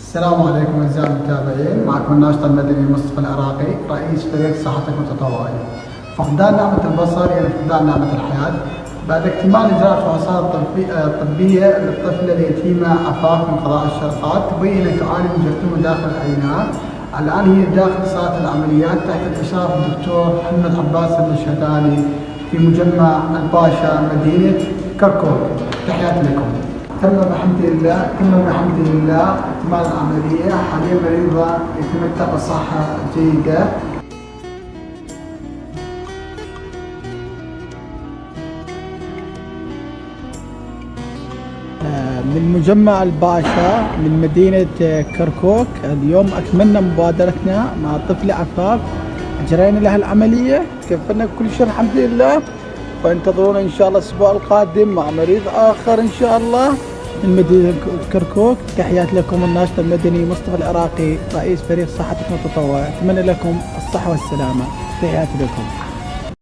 السلام عليكم اعزائي المتابعين، معكم الناشط المدني مصطفى العراقي رئيس فريق صحتك التطوعي. فقدان نعمة البصر يعني فقدان نعمة الحياة. بعد اكتمال اجراء الفحوصات الطبية للطفلة اليتيمة عفاف من قضاء الشرقات تبين ان تعاني من جرثومة داخل عينها. الان هي داخل صالة العمليات تحت الاشراف الدكتور محمد عباس الشهداني في مجمع الباشا مدينة كركوك. تحياتي لكم. تم بحمد الله اكتمال العملية، حاليا مريضة يتمتع بصحة جيدة. من مجمع الباشا من مدينة كركوك، اليوم أكملنا مبادرتنا مع الطفلة عفاف، أجرينا لها العملية، كفلنا كل شيء الحمد لله، وانتظرونا إن شاء الله الأسبوع القادم مع مريض آخر إن شاء الله من مدينة كركوك. تحيات لكم الناشط المدني مصطفى العراقي رئيس فريق صحتكم التطوعي، أتمنى لكم الصحة والسلامة. تحياتي لكم.